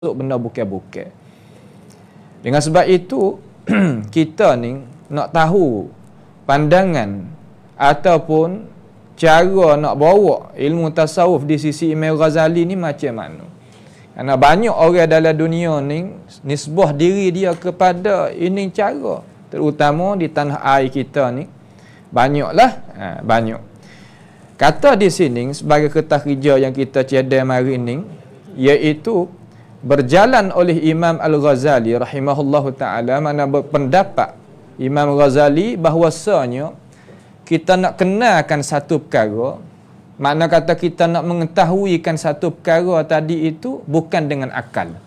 benda bukan-bukan. Dengan sebab itu kita ni nak tahu pandangan ataupun cara nak bawa ilmu tasawuf di sisi Imam Ghazali ni macam mana. Kerana banyak orang dalam dunia ni nisbah diri dia kepada ini cara, terutama di tanah air kita ni banyaklah, banyak. Kata di sini sebagai ketakhrija yang kita tiada hari ni, iaitu berjalan oleh Imam Al-Ghazali rahimahullahu ta'ala, mana berpendapat Imam Ghazali bahwasanya kita nak kenalkan satu perkara, makna kata kita nak mengetahuikan satu perkara tadi itu bukan dengan akal.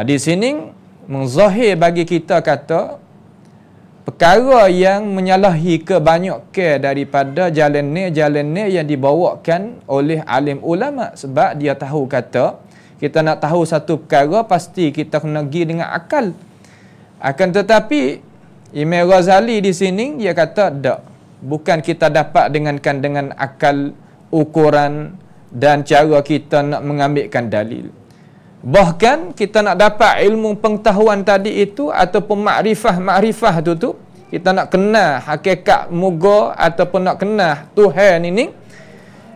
Di sini menzahir bagi kita kata perkara yang menyalahi kebanyakan daripada jalan-jalan yang dibawakan oleh alim ulama, sebab dia tahu kata kita nak tahu satu perkara pasti kita kena pergi dengan akal. Akan tetapi Imam Ghazali di sini dia kata tak, bukan kita dapat dengan akal, ukuran dan cara kita nak mengambilkan dalil. Bahkan kita nak dapat ilmu pengetahuan tadi itu ataupun makrifah tu kita nak kenal hakikat moga ataupun nak kenal Tuhan ini,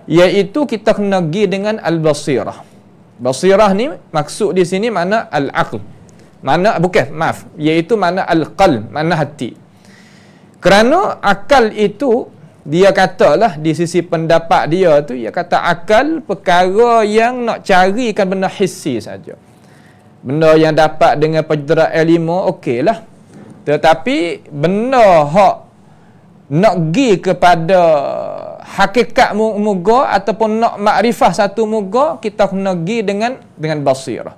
iaitu kita kena pergi dengan al-basirah. Basirah ni maksud di sini mana al-aql. Mana iaitu mana al-qalb, mana hati. Kerana akal itu dia katalah di sisi pendapat dia tu, dia kata akal perkara yang nak carikan benda hissi saja. Benda yang dapat dengan penderaan lima okeylah. Tetapi benda hak nak pergi kepada hakikat muga ataupun nak makrifah satu muga, kita kena pergi dengan basirah.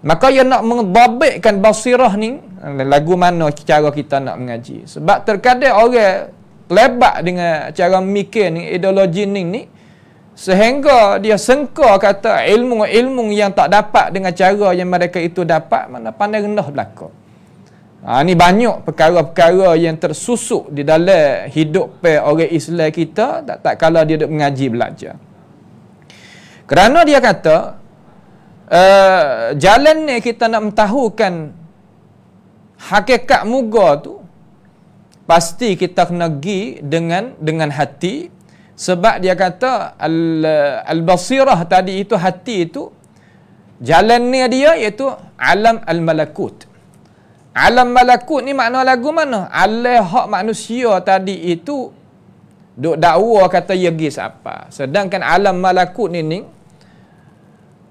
Maka ia nak mendabitkan basirah ni, lagu mana cara kita nak mengaji. Sebab terkadang orang lebat dengan cara mikir ni, ideologi ni sehingga dia sengka kata ilmu yang tak dapat dengan cara yang mereka itu dapat, mana pandai rendah belaka. Ni banyak perkara-perkara yang tersusuk di dalam hidup orang Islam kita tak kala dia duk mengaji belajar. Kerana dia kata jalan ni kita nak mentahukan hakikat muga tu pasti kita kena pergi dengan hati, sebab dia kata al-basirah tadi itu, hati itu jalan ni dia iaitu alam al-malakut. Alam malakut ni makna lagu mana? Alam hak manusia tadi itu duk dakwa kata ia pergi siapa. Sedangkan alam malakut ni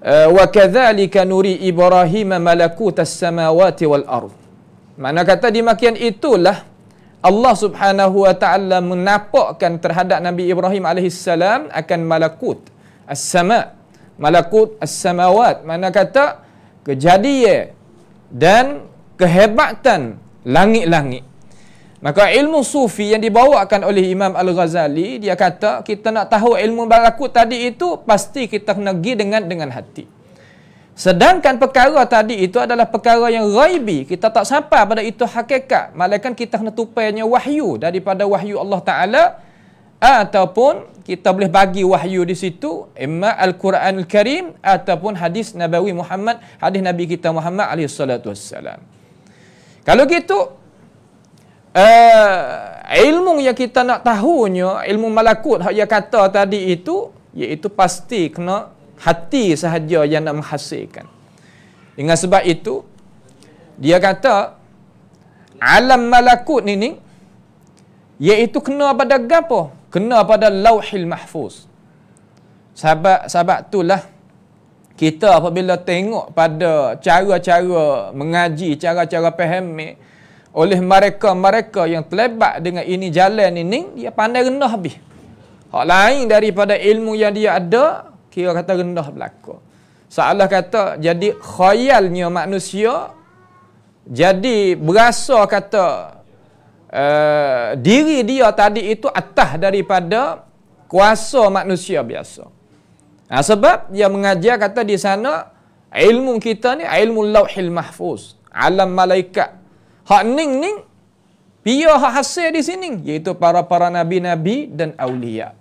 wa kadzalika nuri Ibrahim malakut as-samawati wal ard. Makna kata demikian itulah Allah Subhanahu wa taala menampakkan terhadap Nabi Ibrahim alaihi salam akan malakut as-sama, malakut as-samawat. Makna kata kejadian dan kehebatan langit-langit. Maka ilmu sufi yang dibawakan oleh Imam Al-Ghazali, dia kata kita nak tahu ilmu malakut tadi itu pasti kita kena pergi dengan hati. Sedangkan perkara tadi itu adalah perkara yang ghaibi, kita tak sampai pada itu hakikat, melainkan kita kena tupainya wahyu daripada wahyu Allah Ta'ala, ataupun kita boleh bagi wahyu di situ imma Al-Quranul Karim ataupun hadis Nabawi Muhammad, hadis Nabi kita Muhammad alaihi salatu wassalam. Kalau gitu ilmu yang kita nak tahunya, ilmu malakut hak dia kata tadi itu, iaitu pasti kena hati sahaja yang nak menghasilkan. Dengan sebab itu dia kata alam malakut ni iaitu kena pada gapo? Kena pada Lauhil Mahfuz. Sebab itulah kita apabila tengok pada cara-cara mengaji, cara-cara faham oleh mereka yang terlibat dengan ini jalan ini, dia pandai rendah habis. Hak lain daripada ilmu yang dia ada, kira kata rendah belaka. Seolah kata jadi khayalnya manusia, jadi berasa kata diri dia tadi itu atas daripada kuasa manusia biasa. Sebab dia mengajar kata di sana ilmu kita ni ilmu Lauhil Mahfuz, alam malaikat. Hak ning pia hak hasil di sini iaitu para nabi-nabi dan aulia.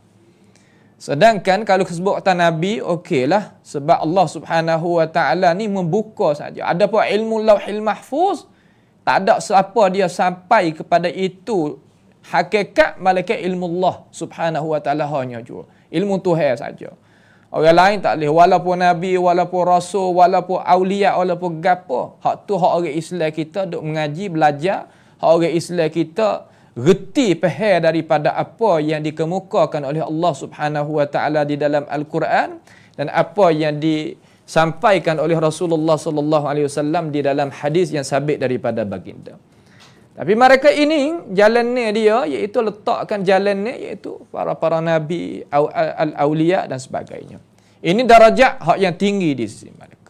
Sedangkan kalau sebut kata Nabi, okeylah. Sebab Allah Subhanahu Wa Ta'ala ni membuka saja. Adapun ilmu Lauhil Mahfuz, tak ada siapa dia sampai kepada itu hakikat malaikat ilmu Allah Subhanahu Wa Ta'ala hanya jua. Ilmu Tuhan saja. Orang lain tak boleh. Walaupun Nabi, walaupun Rasul, walaupun Aulia, walaupun gapo. Hak tu hak orang Islam kita duk mengaji, belajar. Hak orang Islam kita reti faham daripada apa yang dikemukakan oleh Allah Subhanahu Wa Ta'ala di dalam Al-Quran dan apa yang disampaikan oleh Rasulullah sallallahu alaihi wasallam di dalam hadis yang sabit daripada baginda. Tapi mereka ini jalannya dia iaitu letakkan jalannya iaitu para nabi, al-auliya dan sebagainya. Ini darajat hak yang tinggi di sisi mereka.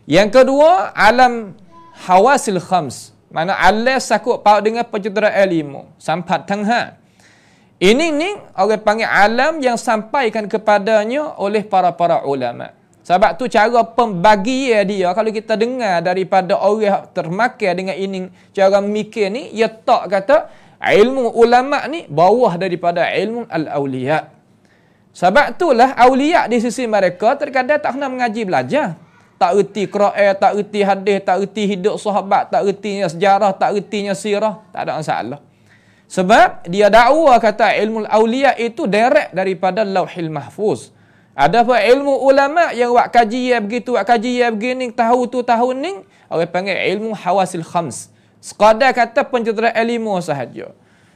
Yang kedua, alam hawasil khams. Mana Allah sakut paut dengan pencenderaan lima. Sampat tengah. Ini ni orang panggil alam yang sampaikan kepadanya oleh para ulama. Sebab tu cara pembagian dia, kalau kita dengar daripada orang termakan dengan ini, cara mikir ni, ia tak kata ilmu ulama ni bawah daripada ilmu al-awliya. Sebab itulah awliya di sisi mereka terkadang tak kena mengaji belajar. Tak erti Quran, tak erti hadis, tak erti hidup sahabat, tak ertinya sejarah, tak ertinya sirah. Tak ada masalah. Sebab dia dakwa kata ilmu awliya itu direct daripada Lauhil Mahfuz. Ada pun ilmu ulama yang buat kajian begitu, buat kajian begini, tahu tu tahun ni, orang panggil ilmu hawasil khams. Sekadar kata pencenderaan ilmu sahaja.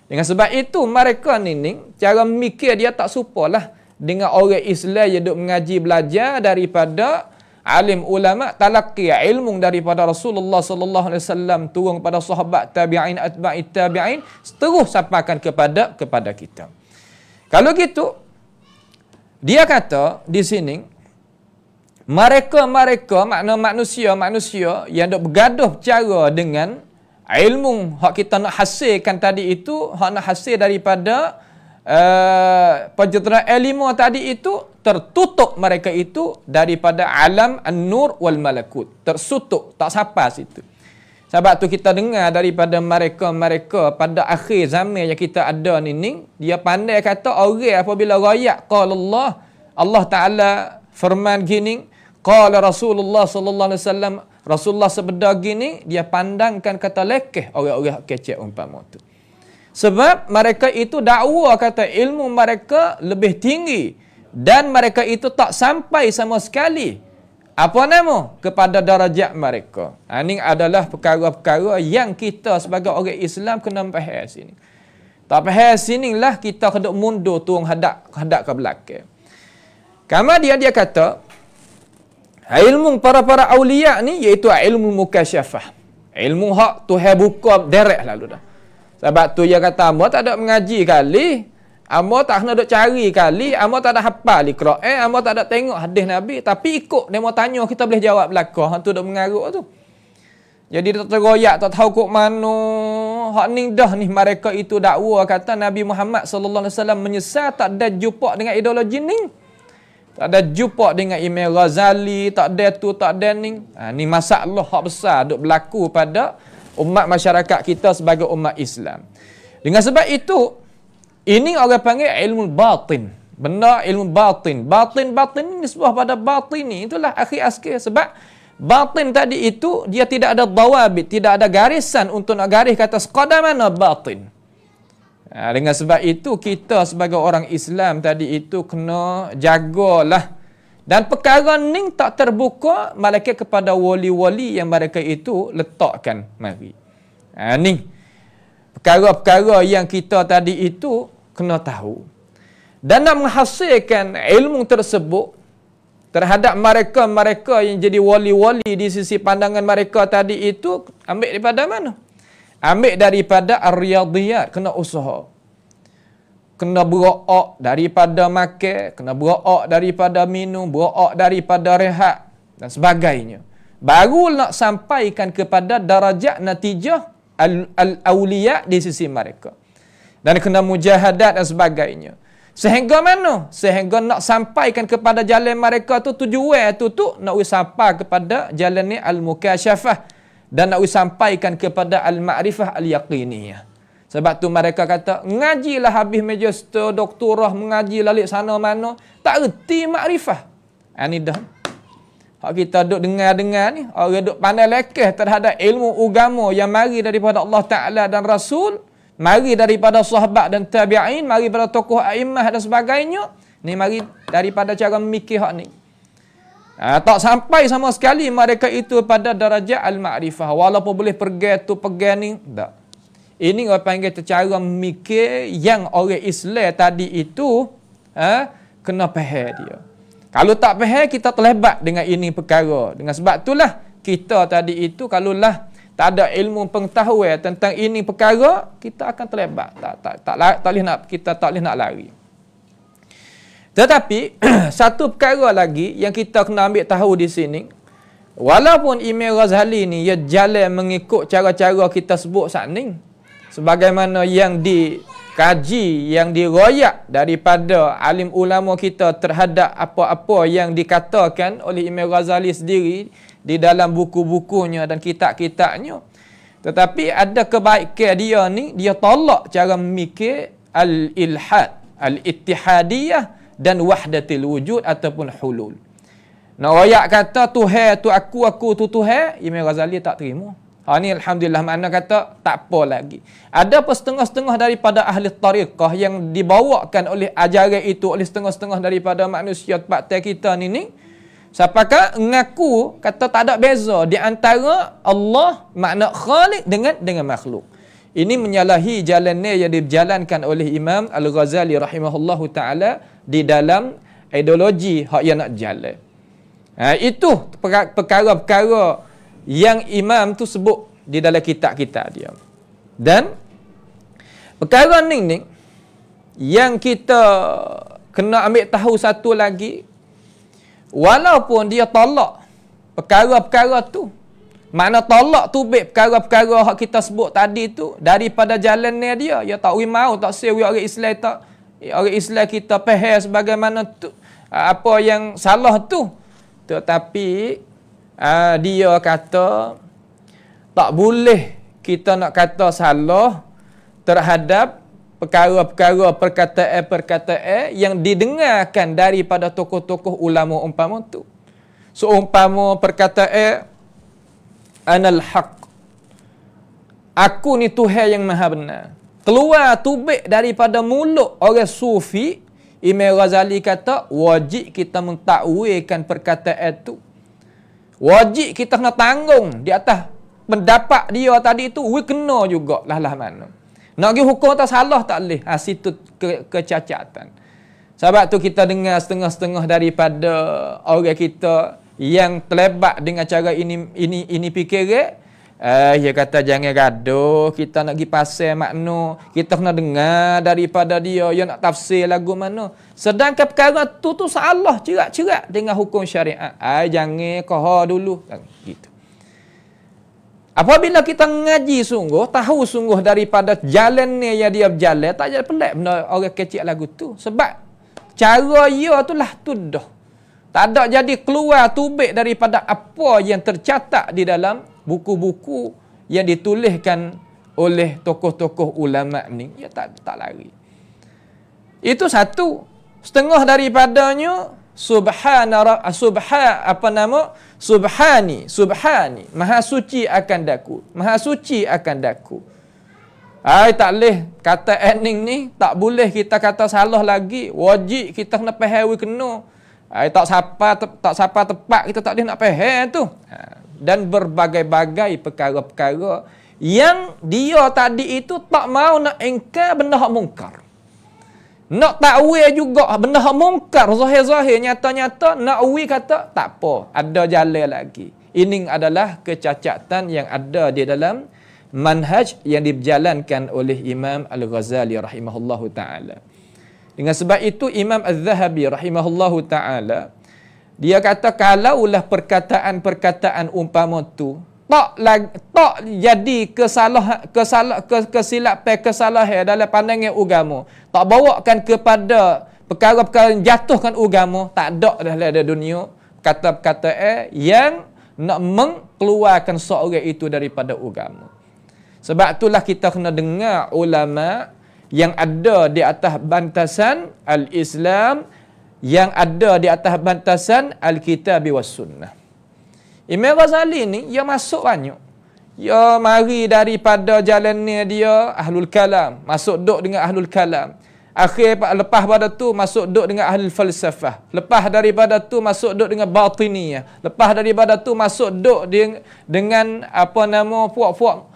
Dengan sebab itu mereka ni cara mikir dia tak supalah dengan orang Islam yang duk mengaji belajar daripada alim ulama talaqi ilmu daripada Rasulullah sallallahu alaihi wasallam turun kepada sahabat tabi'in atba'i tabi'in terus sampaikan kepada kita. Kalau gitu dia kata di sini mereka makna manusia yang dok bergaduh cara dengan ilmu hak kita nak hasilkan tadi itu, hak nak hasil daripada pencenderaan ilmu tadi itu, tertutup mereka itu daripada alam an-nur wal malakut. Tersutuk, tak sampai situ. Sebab tu kita dengar daripada mereka pada akhir zaman yang kita ada ni, dia pandai kata orang apabila rakyat qala Allah Ta'ala firman gini, qala Rasulullah sallallahu alaihi wasallam, Rasulullah sebeda gini, dia pandangkan kata lekeh orang-orang kecek umpama tu. Sebab mereka itu dakwa kata ilmu mereka lebih tinggi dan mereka itu tak sampai sama sekali apa nama kepada darajat mereka. Ini adalah perkara-perkara yang kita sebagai orang Islam kena faham sini. Tak faham sinilah kita kena mundur turun hadap ke belakang. Kama dia kata ilmu para awliya ni iaitu ilmu mukasyafah. Ilmu hak Tuhan buka direct lalu dah. Sebab tu dia kata, amba tak ada mengaji kali, amba tak kena duk cari kali, amba tak ada hafal Quran, amba tak ada tengok hadis Nabi, tapi ikut dia mau tanya kita boleh jawab belaka. Hang tu duk mengaruk tu. Jadi dia tergoyak, tak tahu kok mana. Hak ni dah ni mereka itu dakwa kata Nabi Muhammad sallallahu alaihi wasallam menyesal tak ada jumpa dengan ideologi ni. Tak ada jumpa dengan Imam Ghazali, tak ada tu, tak ada ni. Ni masalah hak besar duk berlaku pada umat masyarakat kita sebagai umat Islam. Dengan sebab itu, ini orang panggil ilmu batin. Benda ilmu batin. Batin ini sebuah pada batin ni. Itulah akhir-akhir. Sebab batin tadi itu, dia tidak ada dawabit, tidak ada garisan untuk nak garis kata sekadar mana batin. Dengan sebab itu, kita sebagai orang Islam tadi itu kena jagalah. Dan perkara ni tak terbuka malaikat kepada wali-wali yang mereka itu letakkan mari. Ni perkara-perkara yang kita tadi itu kena tahu. Dan nak menghasilkan ilmu tersebut terhadap mereka yang jadi wali-wali di sisi pandangan mereka tadi itu, ambil daripada mana? Ambil daripada ar-riyadiyat, kena usaha. Kena beroak daripada makan, kena beroak daripada minum, beroak daripada rehat dan sebagainya. Baru nak sampaikan kepada darajat natijah al-awliya di sisi mereka. Dan kena mujahadat dan sebagainya. Sehingga mana? Sehingga nak sampaikan kepada jalan mereka tu tujuan tu nak sampai kepada jalan ni al-mukasyafah dan nak sampaikan kepada al-ma'rifah al-yaqiniyah. Sebab tu mereka kata, ngajilah habis magister, doktorah, mengaji lalik sana mana, tak reti makrifah. Ini dah. Hak kita duk dengar-dengar ni, orang duk pandai lekeh terhadap ilmu agama yang mari daripada Allah Ta'ala dan Rasul, mari daripada sahabat dan tabi'in, mari daripada tokoh a'immah dan sebagainya. Ni mari daripada cara memikir hak ni. Tak sampai sama sekali mereka itu pada darjah al-ma'rifah. Walaupun boleh pergi tu, pergi ni, tak. Ini orang panggil cara memikir yang orang Islam tadi itu kena faham dia. Kalau tak faham, kita terlibat dengan ini perkara. Dengan sebab itulah kita tadi itu kalaulah tak ada ilmu pengetahuan tentang ini perkara, kita akan terlibat. Kita tak boleh nak lari. Tetapi satu perkara lagi yang kita kena ambil tahu di sini, walaupun Imam Ghazali ni ia jalan mengikut cara-cara kita sebut saat ni, sebagaimana yang dikaji, yang diroyak daripada alim ulama kita terhadap apa-apa yang dikatakan oleh Imam Ghazali sendiri di dalam buku-bukunya dan kitab-kitabnya. Tetapi ada kebaikan dia ni, dia tolak cara memikir al-ilhad, al-ittihadiyah dan wahdatil wujud ataupun hulul. Nak royak kata Tuhan tu aku tu Tuhan, Imam Ghazali tak terima. Ni alhamdulillah, makna kata tak apa lagi. Ada apa setengah-setengah daripada ahli tariqah yang dibawakan oleh ajaran itu oleh setengah-setengah daripada manusia tempat kita ni. Siapakah ngaku kata tak ada beza di antara Allah makna khaliq dengan makhluk. Ini menyalahi jalannya yang dijalankan oleh Imam Al-Ghazali rahimahullahu ta'ala di dalam ideologi hak yang nak jalan. Itu perkara-perkara yang Imam tu sebut di dalam kitab-kitab dia. Dan perkara ni yang kita kena ambil tahu satu lagi, walaupun dia tolak perkara-perkara tu, makna tolak tubik perkara-perkara hak kita sebut tadi tu daripada jalannya dia, ya tak mau tak sewi orang Islam, tak orang Islam kita faham sebagaimana tu apa yang salah tu. Tetapi dia kata tak boleh kita nak kata salah terhadap perkara-perkara perkataan-perkataan yang didengarkan daripada tokoh-tokoh ulama umpama tu. Seumpama perkataan anal haq, aku ni Tuhan yang maha benar, keluar tubik daripada mulut orang sufi, Imam Ghazali kata wajib kita mentakwilkan perkataan itu. Wajib kita kena tanggung di atas pendapat dia tadi itu, kena juga lah mana. Nak pergi hukum tak salah tak boleh. Situ kecacatan. Sebab tu kita dengar setengah-setengah daripada orang kita yang terlibat dengan cara ini fikiran. Dia kata jangan gaduh, kita nak pergi pasal makna, kita kena dengar daripada dia yang nak tafsir lagu mana. Sedangkan perkara tu salah cerak-cerak dengan hukum syariat. Jangan kohar dulu gitu. Apabila kita ngaji sungguh, tahu sungguh daripada jalannya yang dia berjalan, tak jadi pelik benda orang kecil lagu tu. Sebab cara dia tu lah tu dah. Tak ada jadi keluar tubik daripada apa yang tercatat di dalam buku-buku yang dituliskan oleh tokoh-tokoh ulama ni. Ya tak lari. Itu satu. Setengah daripadanya subhani, maha suci akan daku, maha suci akan daku. Tak boleh kata ending ni, tak boleh kita kata salah lagi. Wajib kita kena faham kena. Tak siapa tepat kita tak boleh nak faham tu. Dan berbagai-bagai perkara-perkara yang dia tadi itu tak mau nak ingkar benda hak mungkar. Nak takwil juga benda hak mungkar, zahir-zahir, nyata-nyata, nak uwi kata tak apa, ada jalan lagi. Ini adalah kecacatan yang ada di dalam manhaj yang dijalankan oleh Imam Al-Ghazali rahimahullahu ta'ala. Dengan sebab itu Imam Az-Zahabi rahimahullahu ta'ala, dia kata kalaulah perkataan-perkataan umpama tu tak jadi kesalahan dalam pandangan agama, tak bawakan kepada perkara-perkara yang jatuhkan agama, tak ada dalam dunia kata-kata yang nak mengeluarkan seorang itu daripada agama. Sebab itulah kita kena dengar ulama yang ada di atas bantasan al-Islam, yang ada di atas bantasan al-Kitab was Sunnah. Imam Ghazali ni dia masuk banyak. Dia mari daripada jalannya dia Ahlul Kalam, masuk duduk dengan Ahlul Kalam. Lepas pada tu masuk duduk dengan Ahlul Falsafah. Lepas daripada tu masuk duduk dengan Batiniyah. Lepas daripada tu masuk duduk dengan puak-puak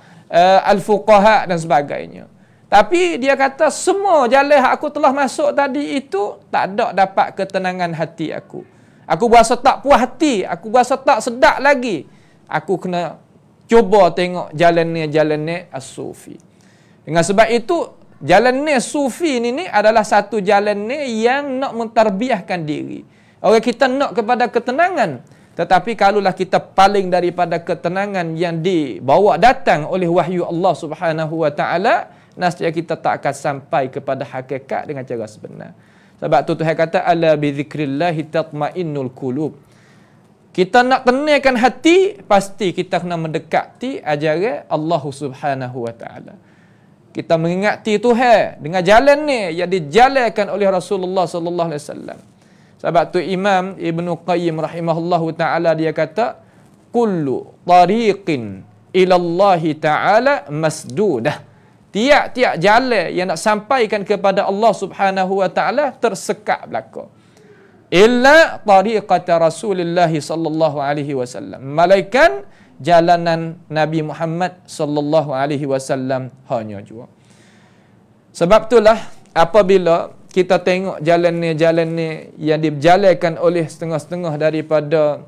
al-fuqaha dan sebagainya. Tapi dia kata semua jalan yang aku telah masuk tadi itu tak ada dapat ketenangan hati aku. Aku berasa tak puas hati, aku berasa tak sedap lagi. Aku kena cuba tengok jalan-jalan as-sufi. Dengan sebab itu jalan sufi ni adalah satu jalan yang nak mentarbiahkan diri. Orang kita nak kepada ketenangan, tetapi kalaulah kita paling daripada ketenangan yang dibawa datang oleh wahyu Allah Subhanahu wa taala, nascaya kita tak akan sampai kepada hakikat dengan cara sebenar. Sebab tu Tuhan kata ala bi dzikrillahi tatmainnul qulub. Kita nak tenangkan hati, pasti kita kena mendekati ajaran Allah Subhanahu wa taala. Kita mengingati Tuhan dengan jalan ni yang dijalankan oleh Rasulullah sallallahu alaihi wasallam. Sebab tu Imam Ibnu Qayyim rahimahullahu taala dia kata kullu tariqin ila Allah taala masdudah. Tiap-tiap jalan yang nak sampaikan kepada Allah Subhanahu wa taala tersekat belaka. Illa tariqata Rasulullah sallallahu alaihi wasallam. Malaikat jalanan Nabi Muhammad sallallahu alaihi wasallam hanya jua. Sebab itulah apabila kita tengok jalan ni yang dijalankan oleh setengah-setengah daripada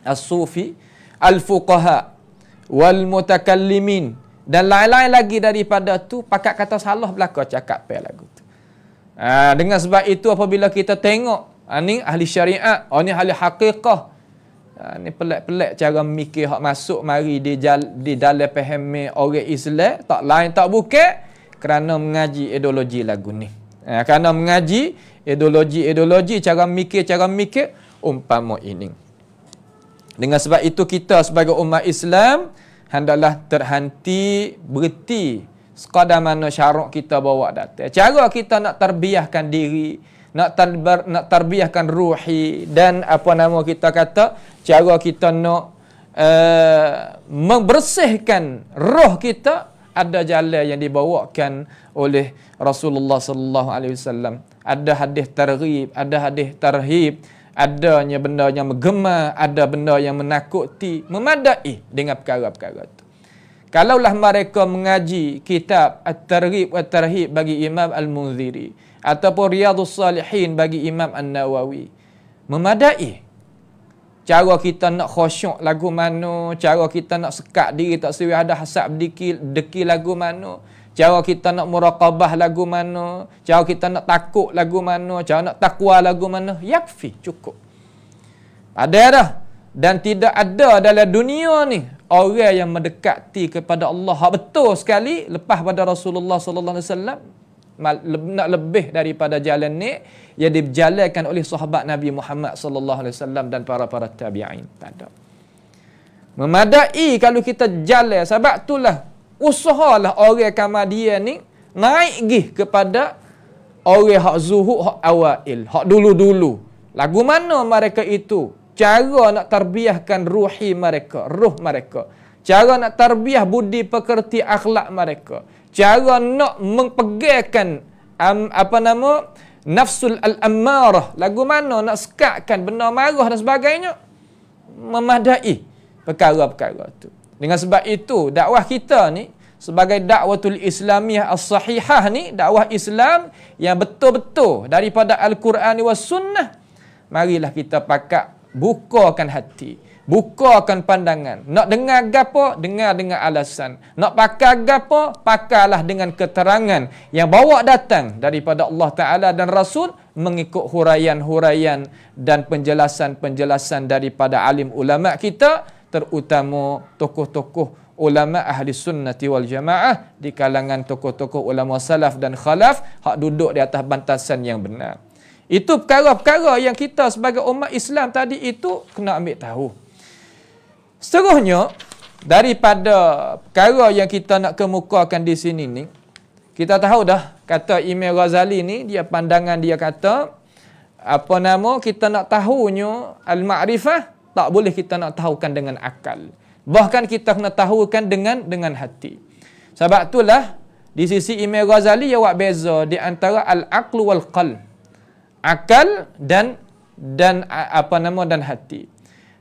as-sufi, al-fuqaha wal mutakallimin dan lain-lain lagi daripada tu, pakat kata salah belaka cakap pe lagu tu. Dengan sebab itu apabila kita tengok ni ahli syariat, ni ahli haqiqah, ni pelik-pelik cara mikir hak masuk mari di dalam faham orang Islam, tak lain tak bukan kerana mengaji ideologi lagu ni. Kerana mengaji ideologi cara mikir umpama ini. Dengan sebab itu kita sebagai umat Islam hendaklah berhenti sekadar mana syarak kita bawa datang. Cara kita nak terbiahkan diri, nak terbiahkan ruhi, dan kita kata cara kita nak membersihkan roh kita, ada jalan yang dibawakan oleh Rasulullah sallallahu alaihi wasallam. Ada hadis targhib, ada hadis tarhib, adanya benda yang menggema, ada benda yang menakuti, memadai dengan perkara-perkara itu. Kalaulah mereka mengaji kitab At-Targhib wa Tarhib bagi Imam Al-Munziri ataupun Riyadhus Salihin bagi Imam An-Nawawi, memadai. Cara kita nak khusyuk lagu mana, cara kita nak sekat diri tak sewi ada hasab deki lagu mana, cara kita nak muraqabah lagu mana, cara kita nak takut lagu mana, cara nak takwa lagu mana, yakfi, cukup. Ada dah. Dan tidak ada dalam dunia ni orang yang mendekati kepada Allah betul sekali lepas pada Rasulullah sallallahu alaihi wasallam, nak lebih daripada jalan ni yang dijalankan oleh sahabat Nabi Muhammad sallallahu alaihi wasallam dan para tabi'in. Tak ada. Memadai kalau kita jalan. Sebab itulah usahalah orang Ahmadiyah ni naik gih kepada orang hak zuhud, hak awail, hak dulu-dulu. Lagu mana mereka itu? Cara nak terbiahkan ruhi mereka, roh mereka. Cara nak terbiah budi pekerti akhlak mereka. Cara nak mempegangkan nafsul al-ammarah. Lagu mana nak sekatkan benda marah dan sebagainya. Memadai perkara-perkara itu. Dengan sebab itu dakwah kita ni sebagai dakwatul Islamiyah as-sahihah ni, dakwah Islam yang betul-betul daripada Al-Quran was Sunnah, marilah kita pakat bukakan hati, bukakan pandangan. Nak dengar gapo, dengar dengan alasan. Nak pakai gapo, pakailah dengan keterangan yang bawa datang daripada Allah Ta'ala dan Rasul, mengikut huraian-huraian dan penjelasan-penjelasan daripada alim ulama kita, terutama tokoh-tokoh ulama ahli sunnati wal jamaah di kalangan tokoh-tokoh ulama salaf dan khalaf hak duduk di atas bantasan yang benar. Itu perkara-perkara yang kita sebagai umat Islam tadi itu kena ambil tahu. Seterusnya, daripada perkara yang kita nak kemukakan di sini ni, kita tahu dah kata Imam Ghazali ni, dia pandangan dia kata kita nak tahunya al-ma'rifah tak boleh kita nak tahukan dengan akal. Bahkan kita kena tahukan dengan hati. Sebab itulah di sisi Imam Ghazali dia buat beza di antara al-aql wal qalb. Akal dan hati.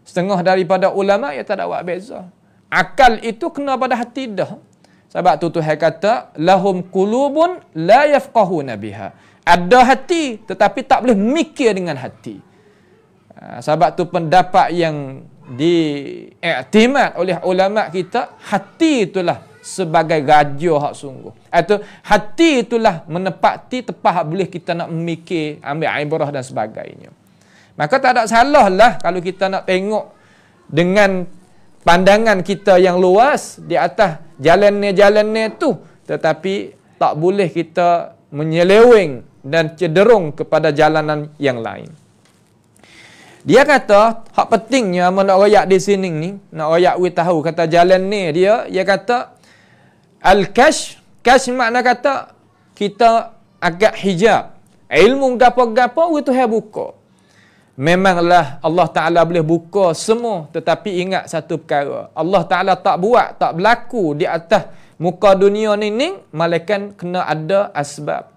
Setengah daripada ulama ia tak ada buat beza. Akal itu kena pada hati dah. Sebab tu Tuhan kata lahum qulubun la yafqahuna biha. Ada hati tetapi tak boleh mikir dengan hati. Sebab tu pendapat yang diiktimad oleh ulama kita, hati itulah sebagai raja hak sungguh. Atau hati itulah menepati tepat boleh kita nak memikir, ambil ibrah dan sebagainya. Maka tak ada salah lah kalau kita nak tengok dengan pandangan kita yang luas di atas jalan-jalan tu, tetapi tak boleh kita menyeleweng dan cenderung kepada jalanan yang lain. Dia kata hak pentingnya nak royak di sini ni, nak royak we tahu kata jalan ni dia kata al-kashf makna kata kita agak hijab. Ilmu gapo-gapo we Tuhan buka. Memanglah Allah Ta'ala boleh buka semua, tetapi ingat satu perkara. Allah Ta'ala tak buat, tak berlaku di atas muka dunia ni, malaikat kena ada asbab.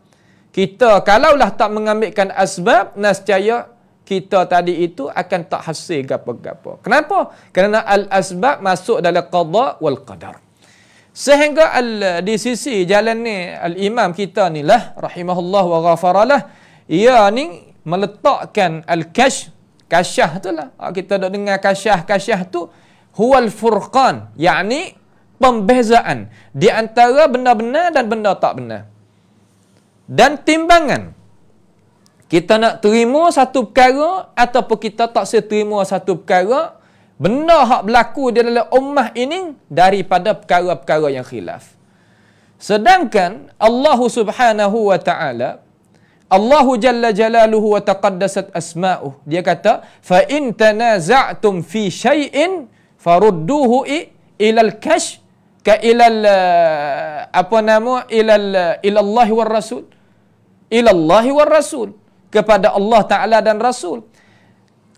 Kita kalaulah tak mengambilkan asbab, nescaya kita tadi itu akan tak hasil gapo-gapo. Kenapa? Kerana al-asbab masuk dalam qada wal qadar. Sehingga di sisi jalan ni, al-imam kita ni lah, rahimahullah wa ghafaralah, ia ni meletakkan kasyah tu lah. Kita dah dengar kasyah tu huwal furqan, yakni pembezaan di antara benda benar dan benda tak benar. Dan timbangan. Kita nak terima satu perkara ataupun kita tak seterima satu perkara, benda hak berlaku di dalam ummah ini daripada perkara-perkara yang khilaf. Sedangkan Allah Subhanahu wa taala, Allahu Jalla Jalaluhu wa taqaddasat asma'uh, dia kata fa in tanaza'tum fi syai'in farudduhu ilal kashf ka ilal ilallahi war rasul, ilallahi war rasul, kepada Allah Ta'ala dan Rasul.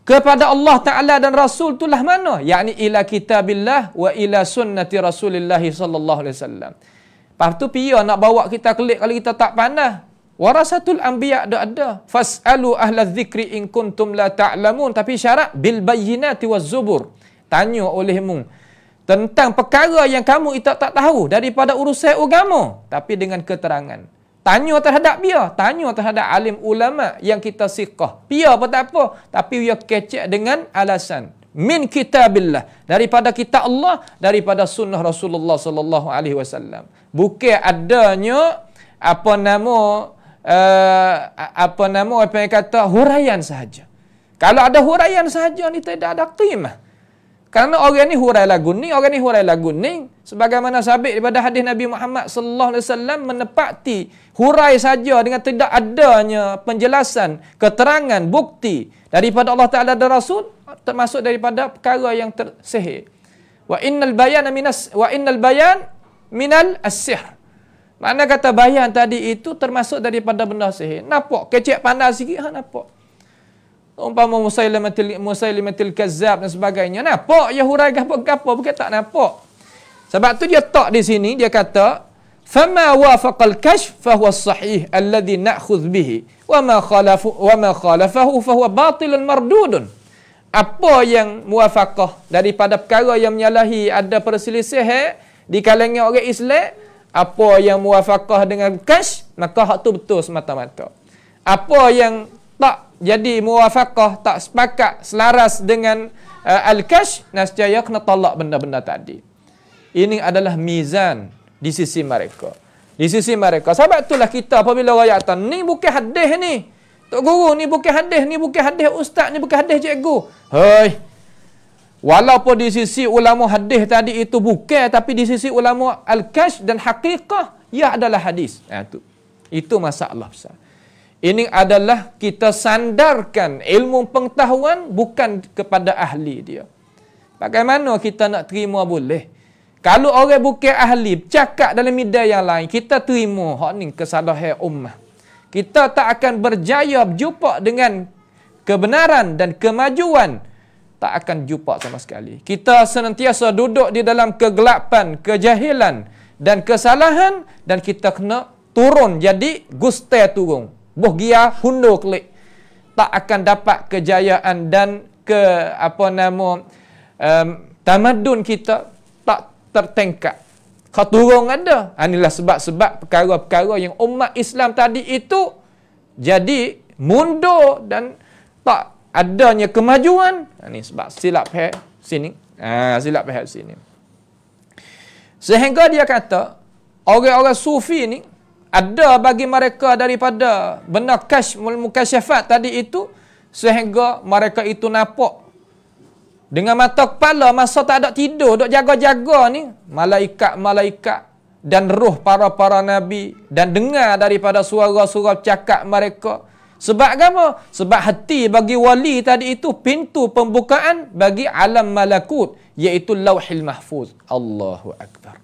Kepada Allah Ta'ala dan Rasul itulah mana? Yakni ila kitabillah wa ila sunnati Rasulillah sallallahu alaihi wasallam. Lepas tu pia nak bawa kita kelik kalau kita tak pandai. Warasatul anbiya ada. Fas'alu ahla dzikri in kuntum la ta'lamun. Tapi syarat bil bayyinati waz zubur. Tanya olehmu tentang perkara yang kamu itu tak tahu daripada urusan agama, tapi dengan keterangan. Tanya terhadap dia, tanya terhadap alim ulama yang kita siqah. Pia apa tak apa, tapi dia kecek dengan alasan min kitabillah, daripada kitab Allah, daripada sunnah Rasulullah sallallahu alaihi wasallam. Bukan adanya apa yang kata huraian sahaja. Kalau ada huraian sahaja ni tidak ada qimah. Karena orang ni hurai lagu ni, orang ni hurai lagu ni. Sebagaimana sabit daripada hadis Nabi Muhammad sallallahu alaihi wasallam menepati hurai saja dengan tidak adanya penjelasan, keterangan, bukti daripada Allah Taala dan Rasul, termasuk daripada perkara yang tersihir. Wa innal bayan minal as-sihr. Makna kata bayan tadi itu termasuk daripada benda sihir. Nampak kecek pandai sikit nampak. Umpama Musailimatil Kazzab dan sebagainya. Nampak ya hurai gapo-gapo, bukan tak nampak. Sebab tu dia tak di sini, dia kata fama wafaqal kashf fa huwa as-sahih alladhi na'khudh bihi wa ma khalafahu fa huwa batilun mardudun. Apa yang muwafaqah daripada perkara yang menyalahi ada perselisihan di kalangan orang Islam, apa yang muwafaqah dengan kashf, maka hak tu betul semata-mata. Apa yang tak jadi muwafaqah, tak sepakat, selaras dengan al-kashf, nescaya kena tolak benda-benda tadi. Ini adalah mizan di sisi mereka. Di sisi mereka. Sebab itulah kita apabila rayatan, ni bukan hadis ni. Tok guru, ni bukan hadis, ni bukan hadis ustaz, ni bukan hadis cikgu. Hei. Walaupun di sisi ulama hadis tadi itu bukan, tapi di sisi ulama al-kashf dan haqiqah, ia adalah hadis. Itu masalah besar. Ini adalah kita sandarkan ilmu pengetahuan bukan kepada ahli dia. Bagaimana kita nak terima boleh? Kalau orang bukan ahli cakap dalam media yang lain, kita terima hak ni kesalahan ummah. Kita tak akan berjaya berjumpa dengan kebenaran dan kemajuan, tak akan jumpa sama sekali. Kita senantiasa duduk di dalam kegelapan, kejahilan dan kesalahan, dan kita kena turun jadi guste turun. Boh gia hundo klik. Tak akan dapat kejayaan dan tamadun kita tak tertengkak. Keturung ada. Inilah sebab-sebab perkara-perkara yang umat Islam tadi itu jadi mundur dan tak adanya kemajuan. Ini sebab silap sini. Silap sini. Sehingga dia kata, orang-orang sufi ni, ada bagi mereka daripada benar mukasyafat tadi itu, sehingga mereka itu nampak dengan mata kepala masa tak ada tidur, duk jaga-jaga ni, malaikat-malaikat dan roh para nabi, dan dengar daripada suara-suara cakap mereka. Sebab apa? Sebab hati bagi wali tadi itu pintu pembukaan bagi alam malakut, iaitu Lauhil Mahfuz. Allahu Akbar.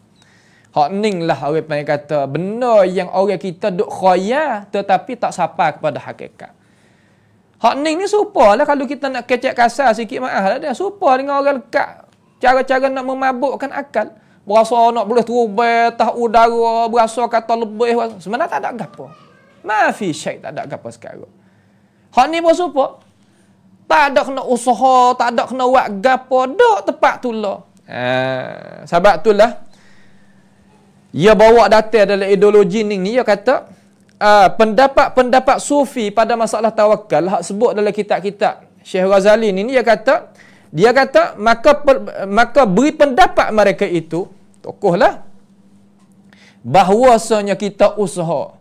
Hak ning lah orang panggil kata benda yang orang kita duk khayal tetapi tak sampai kepada hakikat. Hak ning ni serupa lah kalau kita nak kecek kasar sikit, maaf lah dia. Serupa dengan orang lekat. Cara-cara nak memabukkan akal. Berasa nak boleh terbang atas udara, berasa kata lebih. Sebenarnya tak ada gapo. Mafi syait, tak ada gapo sekarang. Hak ni pun serupa. Tak ada kena usaha, tak ada kena buat gapo. Duk tepat tu lah. Sebab tu lah, ia bawa data dalam ideologi ni, dia kata, pendapat-pendapat sufi pada masalah tawakal, hak sebut dalam kitab-kitab Syekh Ghazali ni, dia kata maka beri pendapat mereka itu, tokohlah, bahwasanya kita usaha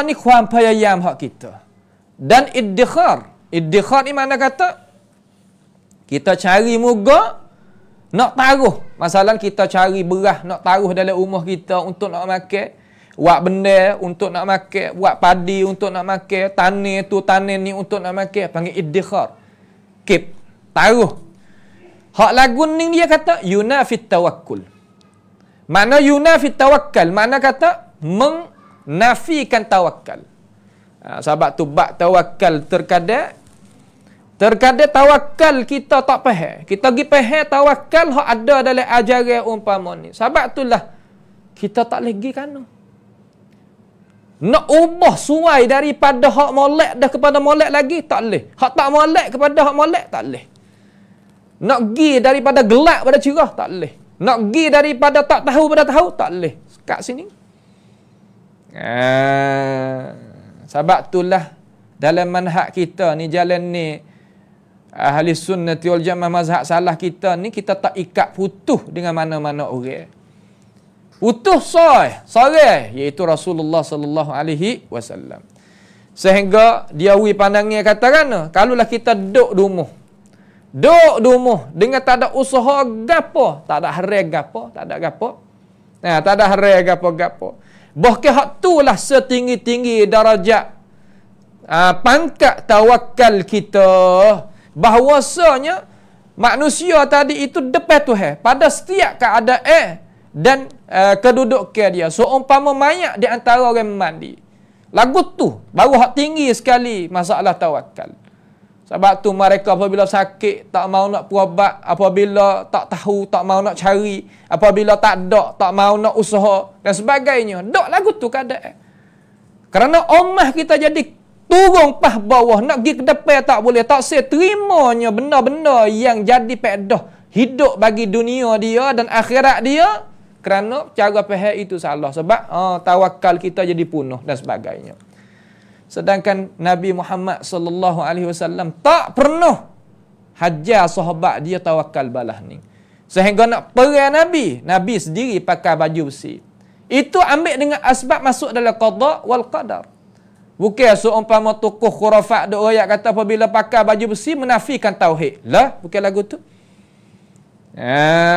ni kuam payayam hak kita, dan iddikhar ni mana kata kita cari muga nak taruh, masalah kita cari beras nak taruh dalam rumah kita untuk nak makan, buat benda untuk nak makan, buat padi untuk nak makan, tanah ni untuk nak makan, panggil iddikhar. Keep, taruh. Hak lagu ni dia kata yunafit tawakkul. Mana yunafit tawakkal, mana kata menafikan tawakal. Sebab tu bab tawakal terkadang tawakal kita tak faham. Kita pergi faham tawakal hak ada dalam ajaran umpama ni. Sebab itulah kita tak lagi kan. Nak ubah suai daripada hak molek dah kepada molek lagi tak leh. Hak tak molek kepada hak molek tak leh. Nak pergi daripada gelap pada cerah tak leh. Nak pergi daripada tak tahu pada tahu tak leh. Kat sini. Sebab itulah dalam manhaj kita ni, jalan ni ahli sunnati wal jamaah, mazhab salah kita ni, kita tak ikat putus dengan mana-mana orang. Putus sore iaitu Rasulullah sallallahu alaihi wasallam. Sehingga dia pandangnya katakan, kalaulah kita duduk rumah dengan tak ada usaha gapo, tak ada harai gapo, tak ada harai gapo. Bahkan hak itulah setinggi-tinggi darajat pangkat tawakal kita, bahwasanya manusia tadi itu depan Tuhan pada setiap keadaan dan kedudukan dia. Seumpama mayat di antara orang mandi. Lagu tu baru hak tinggi sekali masalah tawakal. Sebab tu mereka apabila sakit tak mau nak berubat, apabila tak tahu tak mau nak cari, apabila tak ada tak mau nak usaha dan sebagainya. Dok lagu tu keadaan. Kerana ummah kita jadi turun pah bawah, nak pergi ke depan tak boleh, tak seterimanya benda-benda yang jadi pedah hidup bagi dunia dia dan akhirat dia, kerana cara faham itu salah. Sebab tawakal kita jadi punah dan sebagainya. Sedangkan Nabi Muhammad sallallahu alaihi wasallam tak pernah hajar sahabat dia tawakal balah ni. Sehingga nak perang Nabi sendiri pakai baju besi. Itu ambil dengan asbab masuk dalam qada wal qadar. Bukan seumpama tokoh khurafat duk royak kata apabila pakai baju besi menafikan tauhid. Lah, bukan lagu tu.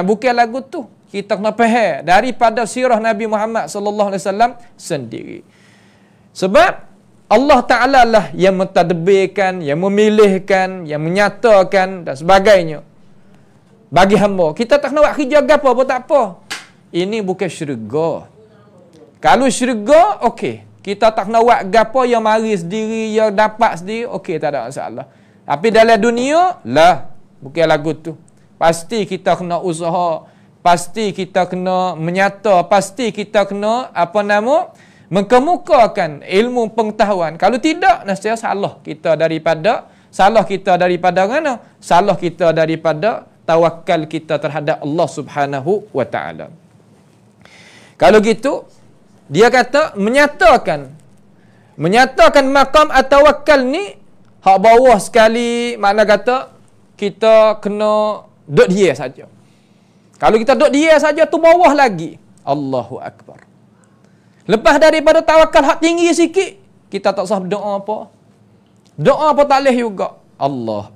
Bukan lagu tu. Kita kena faham daripada sirah Nabi Muhammad sallallahu alaihi wasallam sendiri. Sebab Allah Ta'ala lah yang mentadbirkan, yang memilihkan, yang menyatakan dan sebagainya. bagi hamba. Kita tak nak buat kerja gapo pun tak apa. Ini bukan syurga. Kalau syurga, okey. Kita tak nak buat gapo yang mari sendiri, yang dapat sendiri, okey, tak ada masalah. Tapi dalam dunia, lah, bukan lagu tu. Pasti kita kena usaha, pasti kita kena menyata, pasti kita kena, mengkemukakan ilmu pengetahuan. Kalau tidak, nasib salah kita daripada mana? Salah kita daripada tawakal kita terhadap Allah Subhanahu wa taala. Kalau gitu, dia kata menyatakan maqam at-tawakkal ni hak bawah sekali, makna kata kita kena duduk dia saja. Kalau kita duduk dia saja tu bawah lagi. Allahu akbar. Lepas daripada tawakal hak tinggi sikit, kita tak usah berdoa apa. Doa apa tak boleh juga. Allah.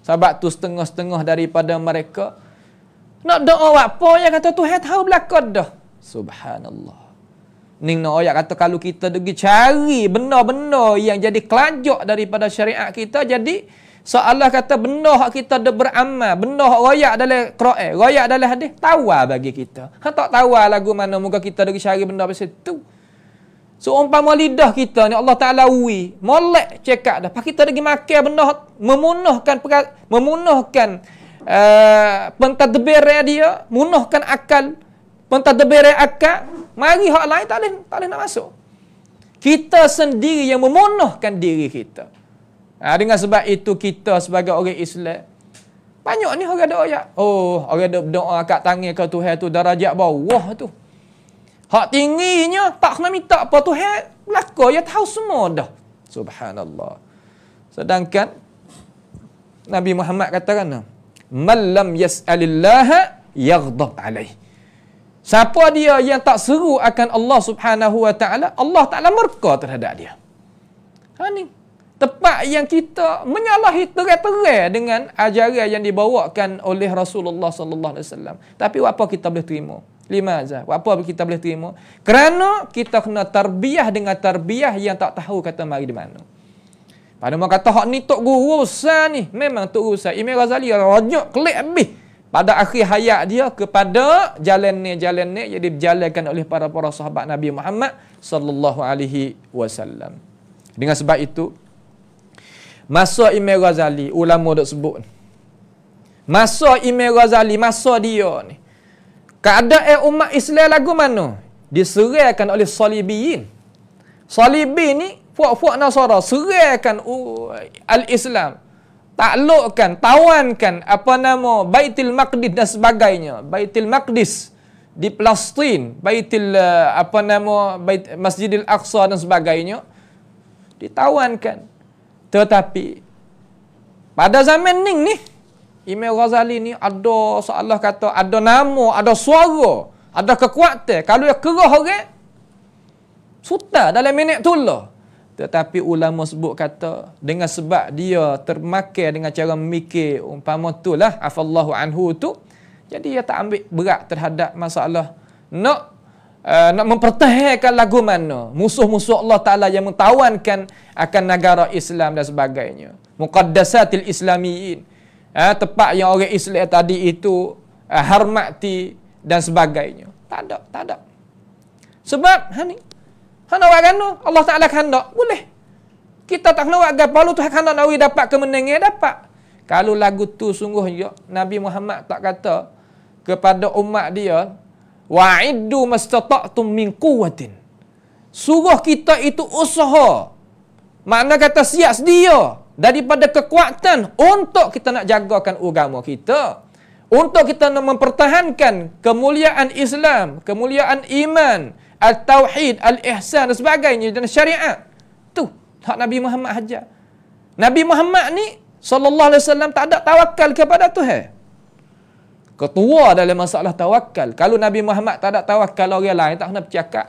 Sebab tu setengah-setengah daripada mereka nak doa apa yang kata Tuhan tahu belakang dah. Subhanallah. Ning nak ayat kata kalau kita pergi cari benda-benda yang jadi kelajak daripada syariat kita, jadi seolah kata benda hak kita dah beramal, benda hak royak dalam Quran, royak dalam hadis, tawar bagi kita. Hang tak tawar lagu mana muka kita pergi cari benda macam tu. So umpama lidah kita ni Allah Taala molek cekak dah. Pak kita pergi makan benda memunahkan pentadbir dia, munahkan akal, pentadbir akal, mari hak lain tak boleh nak masuk. Kita sendiri yang memunahkan diri kita. Dengan sebab itu kita sebagai orang Islam, banyak ni orang doa. Orang berdoa kat tangan ke Tuhan tu darajat bawah tu. Hak tingginya tak kena minta apa Tuhan belaka, dia tahu semua dah. Subhanallah. Sedangkan Nabi Muhammad katakan, "Man lam yas'alillaha yaghdab alaih." Siapa dia yang tak seru akan Allah Subhanahu wa taala, Allah Taala murka terhadap dia. Ni tepat yang kita menyalahi terang-terang dengan ajaran yang dibawakan oleh Rasulullah sallallahu alaihi wasallam. Tapi apa kita boleh terima? Limaza? Apa kita boleh terima? Kerana kita kena tarbiyah dengan tarbiyah yang tak tahu kata mari di mana. Pada orang kata hak ni tok guru urusan ni, memang tok urusan. Imam Ghazali rajak kelik habis pada akhir hayat dia kepada jalan ni yang dijalankan oleh para sahabat Nabi Muhammad sallallahu alaihi wasallam. Dengan sebab itu, masa Imam Ghazali, ulama dok sebut, masa Imam Ghazali, masa dia ni, keadaan umat Islam lagu mana? Diserahkan oleh Salibiyin. Salibin ni, puak-puak Nasara, serahkan al-Islam. Taklukkan, tawankan, Baitul Maqdis dan sebagainya. Baitul Maqdis di Palestin, Masjidil Aqsa dan sebagainya. Ditawankan. Tetapi, pada zaman ni, Imam Ghazali ni ada seolah kata ada nama, ada suara, ada kekuatan. Kalau dia kerah orang, suta dalam minit tu lah. Tetapi ulama sebut kata dengan sebab dia termakan dengan cara memikir umpama tu lah, afallahu anhu tu, jadi dia tak ambil berat terhadap masalah nak mempertahankan lagu mana musuh-musuh Allah Ta'ala yang mentawankan akan negara Islam dan sebagainya. Muqaddasatil Islamiyin. Tepat yang orang Islam tadi itu hormati dan sebagainya. Tak ada. Sebab hana wagano Allah Taala khandak boleh. Kita tak kena wagap kalau Tuhan khandak nawi dapat kemenangan dapat. Kalau lagu tu sungguh juga Nabi Muhammad tak kata kepada umat dia, wa'iddu mastata'tum min quwwatin. Suruh kita itu usaha. Makna kata siap sedia daripada kekuatan untuk kita nak jagakan agama kita, untuk kita nak mempertahankan kemuliaan Islam, kemuliaan iman, al-tauhid, al-ihsan dan sebagainya dan syariat. Tu hak Nabi Muhammad hajar. Nabi Muhammad ni sallallahu alaihi wasallam tak ada tawakal kepada Tuhan. Ketua dalam masalah tawakal. Kalau Nabi Muhammad tak ada tawakal, orang lain tak kena bercakap.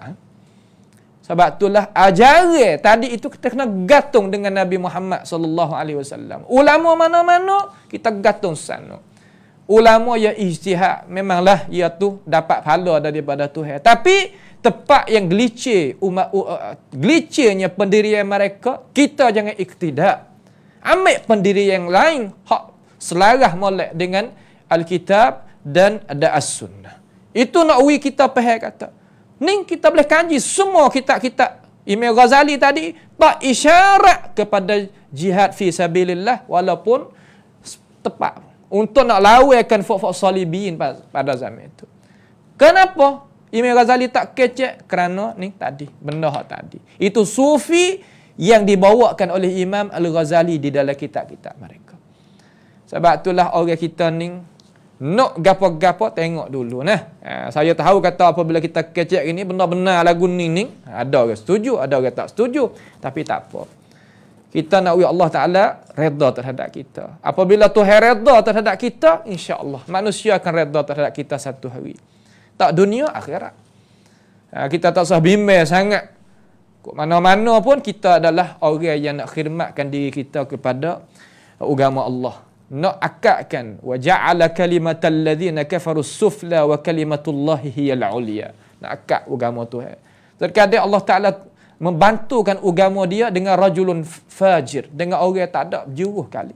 Sebab itulah ajaran tadi itu kita kena gantung dengan Nabi Muhammad sallallahu alaihi wasallam. Ulama mana-mana kita gantung sana. Ulama yang ijtihad memanglah ia tu dapat pahala daripada Tuhan. Tapi tepat yang gelicernya pendirian mereka, kita jangan iktidak. Ambil pendirian yang lain hak selarah molek dengan Alkitab dan ada As-Sunnah. Itu nak uwi kita faham kata. Ni kita boleh kaji semua kitab-kitab Imam Ghazali tadi tak isyarat kepada jihad fi sabilillah walaupun tepat untuk nak lawankan fok-fok salibiyin pada zaman itu. Kenapa Imam Ghazali tak kecek? Kerana ni tadi, benda hak tadi. Itu sufi yang dibawakan oleh Imam Al-Ghazali di dalam kitab-kitab mereka. Sebab itulah orang kita ni nak gapo-gapo tengok dulu nah. Saya tahu kata apabila kita kecek ini benar-benar lagu ni ada orang setuju, ada orang tak setuju, tapi tak apa. Kita nak Allah Taala redha terhadap kita. Apabila Tuhan redha terhadap kita, insya-Allah manusia akan redha terhadap kita satu hari. Tak dunia, akhirat. Kita tak usah bimbang sangat. Kok mana-mana pun kita adalah orang yang nak khidmatkan diri kita kepada agama Allah. Nak akadkan wa ja'ala kalimatal ladzina kafaru sufla wa kalimatullahi hiyal ulya. Nak akad agama Tuhan. Terkadang Allah Taala membantukan agama dia dengan rajulun fajir, dengan orang tak ada berjuruh kali.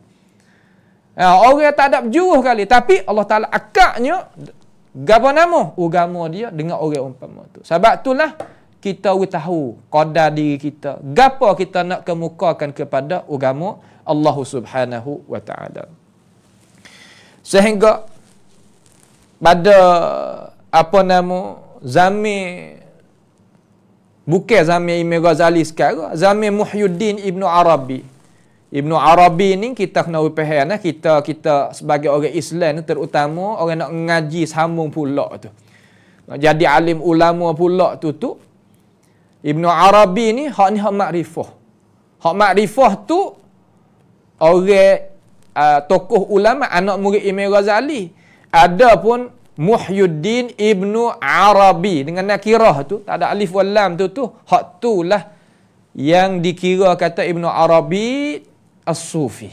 Orang tak ada berjuruh kali, tapi Allah Taala akadnya gapo nama agama dia dengan orang umpama tu. Sebab itulah kita tahu qadar diri kita, gapo kita nak kemukakan kepada agama Allah Subhanahu wa taala. Sehingga pada zaman bukan zaman Imam Ghazali sekarang, zaman Muhyiddin Ibnu Arabi. Ibnu Arabi ni kita kena faham kita sebagai orang Islam terutama orang nak ngaji sambung pula tu. Nak jadi alim ulama pula tu Ibnu Arabi ni hak makrifah. Hak makrifah tu orang tokoh ulama anak murid Imam Ghazali. Adapun Muhyiddin Ibnu Arabi dengan nakirah tu, tak ada alif wal lam tu hak tulah yang dikira kata Ibnu Arabi As-Sufi.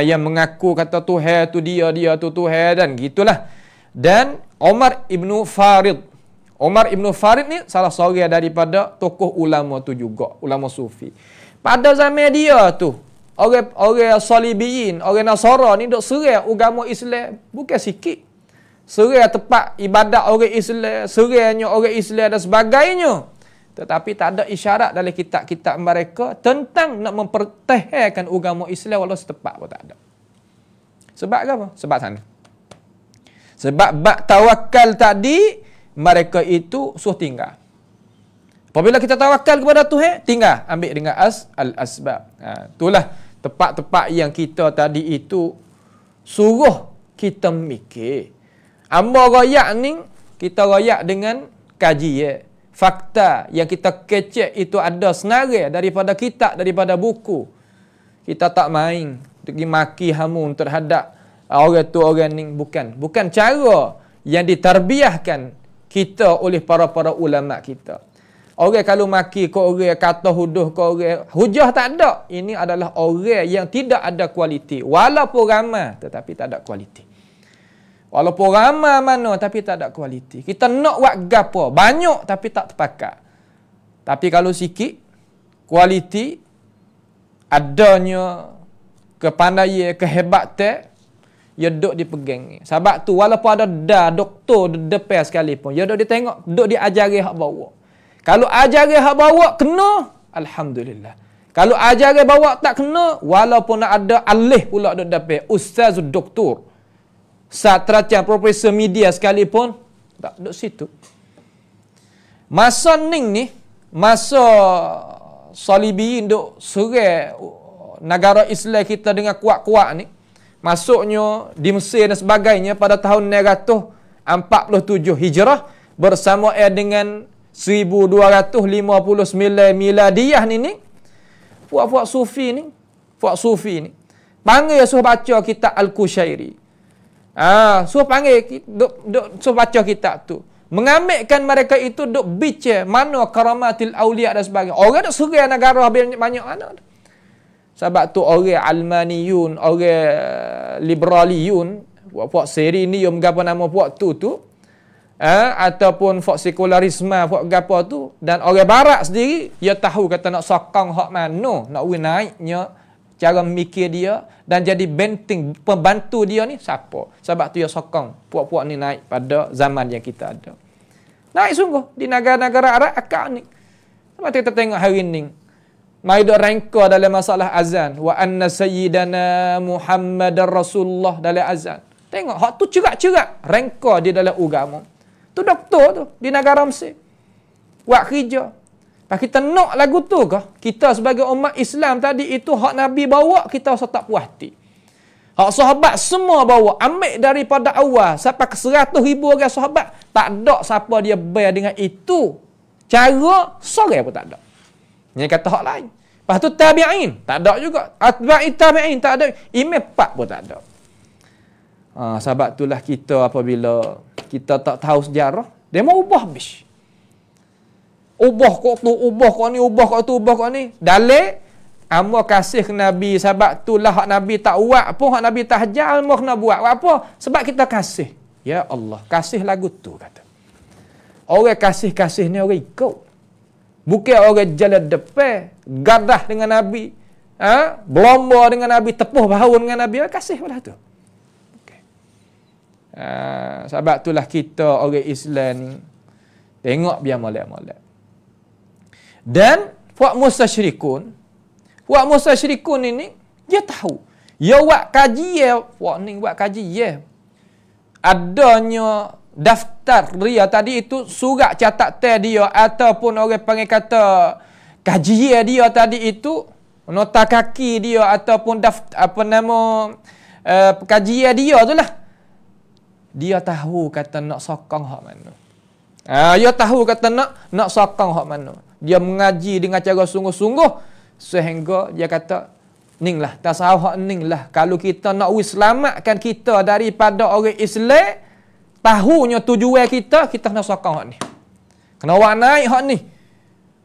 Yang mengaku kata Tuhan tu dia tu Tuhan dan gitulah. Dan Umar Ibnu Farid. Umar Ibnu Farid ni salah seorang daripada tokoh ulama tu juga, ulama Sufi. Pada zaman dia tu, orang Salibiyin, orang Nasara ni dok serai agama Islam bukan sikit. Serai tempat ibadat orang Islam, serainya orang Islam dan sebagainya. Tetapi tak ada isyarat dalam kitab-kitab mereka tentang nak mempertahankan agama Islam walau setepak pun tak ada. Sebab apa? Sebab sana. Sebab bab tawakal tadi mereka itu suruh tinggal. Apabila kita tawakal kepada Tuhan, tinggal ambil dengan al-asbab. Itulah tempat-tempat yang kita tadi itu suruh kita mikir. Amba royak ni kita royak dengan kajian. Fakta yang kita kecek itu ada senarai daripada kitab, daripada buku. Kita tak main pergi maki hamun terhadap orang tu orang ni, bukan cara yang ditarbiahkan kita oleh para ulama kita. Orang kalau maki ke orang, kata huduh ke orang, hujah tak ada. Ini adalah orang yang tidak ada kualiti. Walaupun ramai tetapi tak ada kualiti. Walaupun ramai mana tapi tak ada kualiti. Kita nak buat gapo banyak tapi tak terpakat. Tapi kalau sikit kualiti, adanya kepandaian, kehebatan, ya duk dipegang. Sebab tu walaupun ada doktor depan sekalipun, ya duk ditengok, duk diajari hak bawa. Kalau ajari hak bawa kena, alhamdulillah. Kalau ajari bawa tak kena, walaupun ada alih pula duk depan, ustaz doktor, satracan profesor media sekalipun tak duk situ. Masa ni masa Salibiyin duk serai negara Islam kita dengan kuat-kuat ni, masuknya di Mesir dan sebagainya pada tahun 947 Hijrah bersama dengan 1259 Miladiyah ni puak-puak Sufi ni panggil suruh baca kitab Al-Qushairi. Suruh panggil suruh baca kitab tu. Mengambilkan mereka itu duk bicara mana karamatil auliya dan sebagainya. Orang duk serai negara banyak anak. Sebab tu orang Almaniyun, orang Liberaliyun, puak Serinium gapo nama puak tu ataupun puak sekularisme puak gapo tu, dan orang barat sendiri dia tahu kata nak sokong hak mana, nak naiknya cara mikir dia dan jadi benteng pembantu dia ni siapa? Sebab tu dia sokong puak-puak ni naik pada zaman yang kita ada. Naik sungguh di negara-negara Arab akak ni. Sebab kita tengok hari ni mai dok rengka dalam masalah azan wa anna sayyidana Muhammadar Rasulullah dalam azan. Tengok hak tu cerak-cerak rengka di dalam agama. Tu doktor tu di negara Mesir. Buat kerja. Pak kita nak lagu tu ke? Kita sebagai umat Islam tadi itu hak Nabi bawa kita rasa tak puas hati. Hak sahabat semua bawa, ambil daripada awal sampai ke 100,000 orang sahabat, tak ada siapa dia bayar dengan itu. Cara sore pun tak ada. Yang kata hak lain. Lepas tu tabi'in, tak ada juga. Atba'i tabi'in, tak ada. Imam 4 pun tak ada. Sebab itulah kita apabila kita tak tahu sejarah, dia mau ubah habis. Ubah kok tu, ubah kok ni, ubah kok tu, ubah kok ni. Dalil, amba kasih ke Nabi. Sebab itulah hak Nabi tak buat pun, hak Nabi tak hajar, amba kena buat. Buat apa? Sebab kita kasih. Ya Allah, kasih lagu tu kata. Orang kasih-kasih ni orang ikut. Bukan orang jalan depan, gadah dengan Nabi. Berlomba dengan Nabi, tepuh bahu dengan Nabi. Orang kasih pada tu. Okay. Sebab itulah kita orang Islam ni, tengok biar molek-molek. Dan puak mustasyrikun ini dia tahu. Dia buat kajian, puak ni buat kajian. Adanya daftar dia tadi itu surat catatan dia ataupun orang panggil kata kajian dia tadi itu nota kaki dia ataupun daftar apa nama kajian dia tu lah. Dia tahu kata nak sokong hak mana. Dia tahu kata nak sokong hak mana. Dia mengaji dengan cara sungguh-sungguh sehingga dia kata ning lah tasawuf ning lah kalau kita nak selamatkan kita daripada orang Islam, tahunya tujuan kita nak sokong hak ni. Kena awak naik hak ni.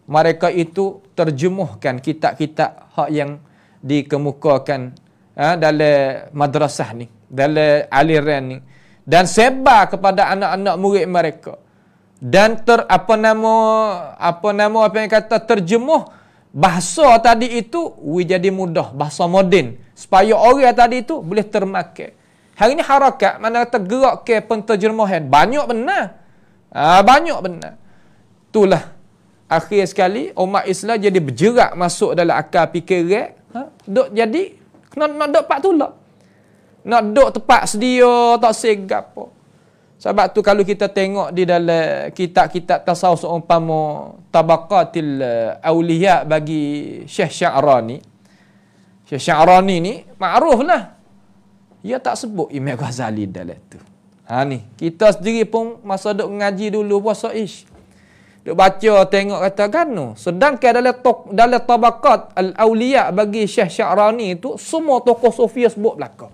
Mereka itu terjemuhkan kitab-kitab hak yang dikemukakan dalam madrasah ni, dalam aliran ni, dan sebar kepada anak-anak murid mereka. Dan apa yang kata terjemuh bahasa tadi itu jadi mudah, bahasa moden, supaya orang tadi itu boleh termakai. Hari ini harakat mana kata gerak ke penterjemahan banyak benar. Banyak benar. Itulah akhir sekali umat Islam jadi bergerak masuk dalam akal fikiran, duk jadi nak duk pak tolak. Nak duk tepat sedia tak segap apa. Sebab tu kalau kita tengok di dalam kitab-kitab tasawuf seumpama Tabaqatil Awliya bagi Syekh Sya'rani. Syekh Sya'rani ni makruf lah. Dia tak sebut Imam Ghazali dalam tu. Ni, kita sendiri pun masa duk ngaji dulu puasa Ish. Duk baca tengok kata gano. Sedangkan dalam Tabaqat Al-Awliya bagi Syekh Sya'rani tu semua tokoh Sufia sebut belaka.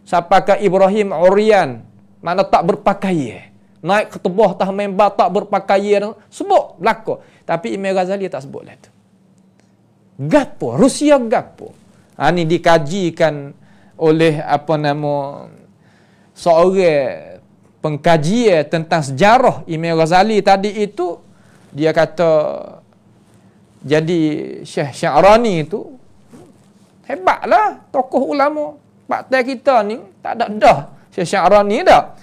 Sampai ke Ibrahim Uryan, mana tak berpakaian. Naik ke tebah atas member tak berpakaian. Sebut belaka. Tapi Imam Ghazali tak sebut lah tu. Gapo? Rusia gapo? Ni dikajikan oleh seorang pengkajian tentang sejarah Imam Ghazali tadi itu. Dia kata jadi Syekh Sya'rani itu hebatlah tokoh ulama. Partai kita ni tak ada dah. Syekh Sya'rani dah.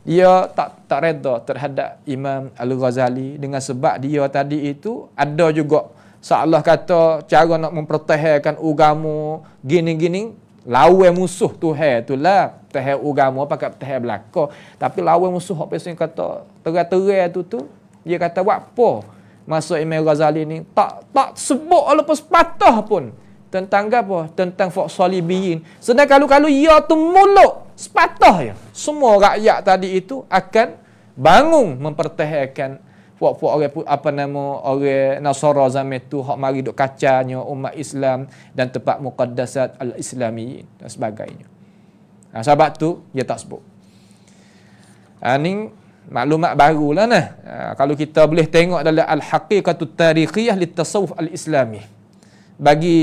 Dia tak reda terhadap Imam Al-Ghazali dengan sebab dia tadi itu ada juga seolah kata cara nak mempertahankan agama gini-gini lawan musuh Tuhan itulah. Tahan agama pakai tahan belaka. Tapi lawan musuh apa yang kata terang-terang tu dia kata buat apa? Masuk Imam Ghazali ni tak sebut walaupun sepatah pun tentang apa? Tentang fak salibiyin. Sedangkan kalau ia tu muluk sepatah ya. Semua rakyat tadi itu akan bangun mempertahankan puak-puak orang orang Nasara zaman itu hak mari duk kacanya umat Islam dan tempat muqaddasat al-Islamiyin dan sebagainya. Sebab tu dia tak sebut. Ni maklumat barulah nah. Kalau kita boleh tengok dalam Al-Haqiqatut Tarikhiyah Litasawuf Al-Islami bagi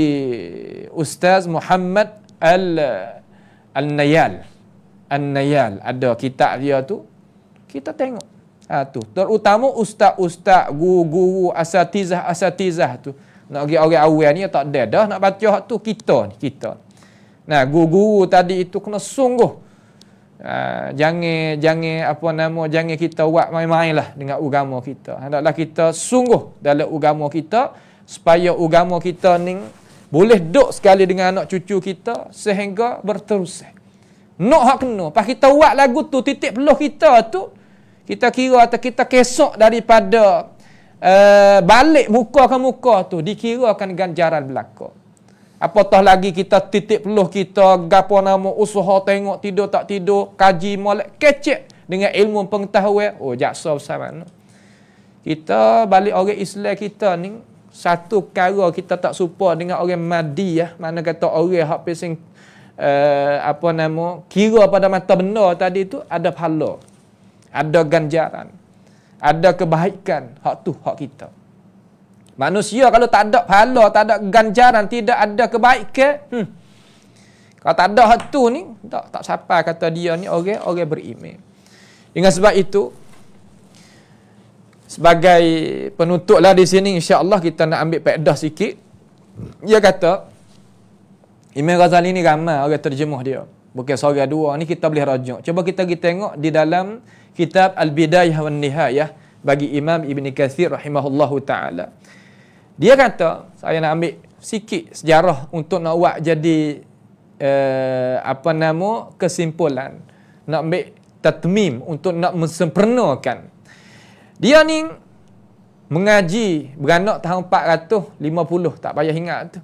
Ustaz Muhammad Al-Nayal. An-Nayal ada kitab dia tu. Kita tengok. Tu terutama ustaz-ustaz, guru-guru, asatizah tu Nak pergi orang awal ni tak ada dah nak baca hak tu kita ni, kita. Nah, guru-guru tadi itu kena sungguh. Jangan kita buat main-main lah dengan agama kita. Hendaklah kita sungguh dalam agama kita supaya agama kita ni boleh duduk sekali dengan anak cucu kita sehingga berterusan. Nak hak kena. Pas kita buat lagu tu, titik peluh kita tu, kita kira atau kita kesok daripada balik muka ke muka tu, dikirakan ganjaran belaka. Apatah lagi kita titik peluh kita, gapo nama usaha tengok tidur tak tidur, kaji molek kecek dengan ilmu pengetahuan. Oh, jaksa besar mana. Kita balik orang Islam kita ni, satu perkara kita tak serupa dengan orang Madiyah, mana kata orang hak pesing kira pada mata benda tadi tu ada pahala, ada ganjaran, ada kebaikan. Hak tu hak kita. Manusia kalau tak ada pahala, tak ada ganjaran, tidak ada kebaikan, kalau tak ada hak tu ni, tak siapa kata dia ni orang beriman. Dengan sebab itu, sebagai penutup lah di sini, insya-Allah kita nak ambil faedah sikit. Dia kata, Imam Ghazali ni ramai orang terjemah dia. Bukan seorang dua, ni kita boleh rujuk. Cuba kita pergi tengok di dalam kitab Al-Bidayah wan Nihayah bagi Imam Ibn Katsir rahimahullahu ta'ala. Dia kata, saya nak ambil sikit sejarah untuk nak buat jadi kesimpulan. Nak ambil tatmim untuk nak mensempurnakan. Dia ni mengaji beranak tahun 450, tak payah ingat tu.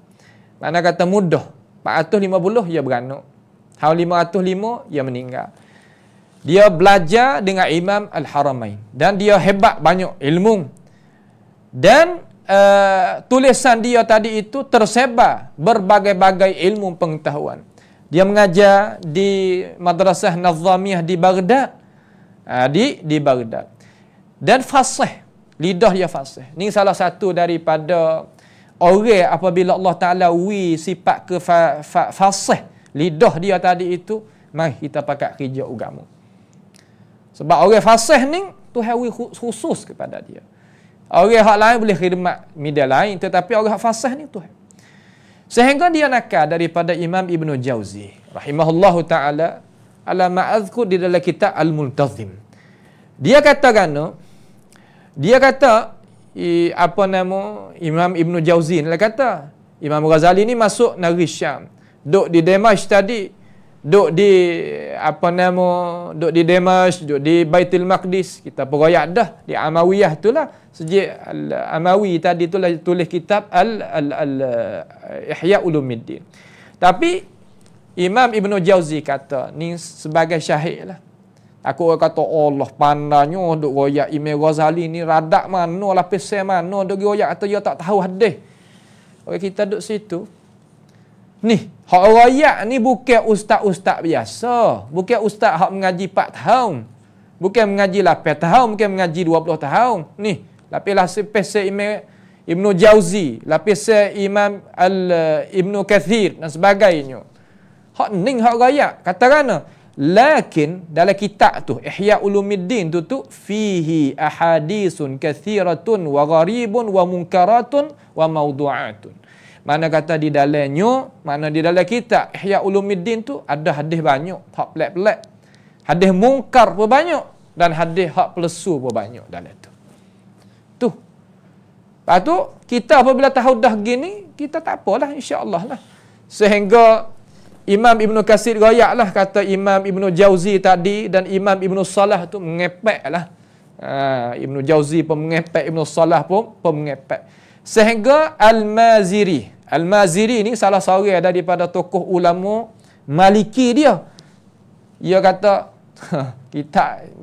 Mana kata mudah. 450 dia beranak. Tahun 505 dia meninggal. Dia belajar dengan Imam Al-Haramain dan dia hebat banyak ilmu. Dan tulisan dia tadi itu tersebar berbagai-bagai ilmu pengetahuan. Dia mengajar di Madrasah Nazamiyah di Baghdad. Di Baghdad. Dan fasih, lidah dia fasih. Ni salah satu daripada orang apabila Allah Ta'ala sifat ke fasih lidah dia tadi itu, mari kita pakai kerja agama. Sebab orang fasih ni Tuhan khusus kepada dia. Orang hak lain boleh khidmat media lain, tetapi orang hak fasih ni Tuhan. Sehingga dia nakal daripada Imam Ibn Jauzi rahimahullahu ta'ala ala ma'azkur di dalam kitab Al-Multazim. Dia kata Imam Ibn Jauzi ni kata, Imam Ghazali ni masuk negeri Syam, duduk di Damashq tadi, duduk di Damashq, duduk di Baitul Maqdis. Kita peroyak dah di Amawiyah itulah. Sejak Amawi tadi itulah tulis kitab Ihya Ulumuddin. Tapi Imam Ibn Jauzi kata ni sebagai syahid lah. Aku kata Allah pandanya duk royak Imam Ghazali ni radak mana lah, pesan mana duk royak atau dia tak tahu hadis. Orang kita duduk situ. Ni, hak royak ni bukan ustaz-ustaz biasa. Bukan ustaz hak mengaji 4 tahun. Bukan mengaji 8 tahun, bukan mengaji 20 tahun. Ni, lapis pesan Imam Ibn Jauzi, lapis Imam Ibn Katsir dan sebagainya. Hak ning hak royak. Katakan lakin dalam kitab tu Ihya Ulumuddin tu fihi ahadisun kathiratun wa gharibun wa munkaratun wa mawdu'atun. Mana kata di dalamnya, mana di dalam kitab Ihya Ulumuddin tu ada hadis banyak hak pelik-pelik. Hadis mungkar pun banyak dan hadis hak pelesu pun banyak dalam tu. Tu. Lepas tu kita apabila tahu dah gini, kita tak apalah, insya-Allah lah. Sehingga Imam Ibn Katsir royak kata Imam Ibn Jauzi tadi dan Imam Ibn Salah tu mengepek lah. Ibn Jauzi pun mengepek, Ibn Salah pun mengepek. Sehingga Al-Maziri ni salah seorang daripada tokoh ulama Maliki dia. Dia kata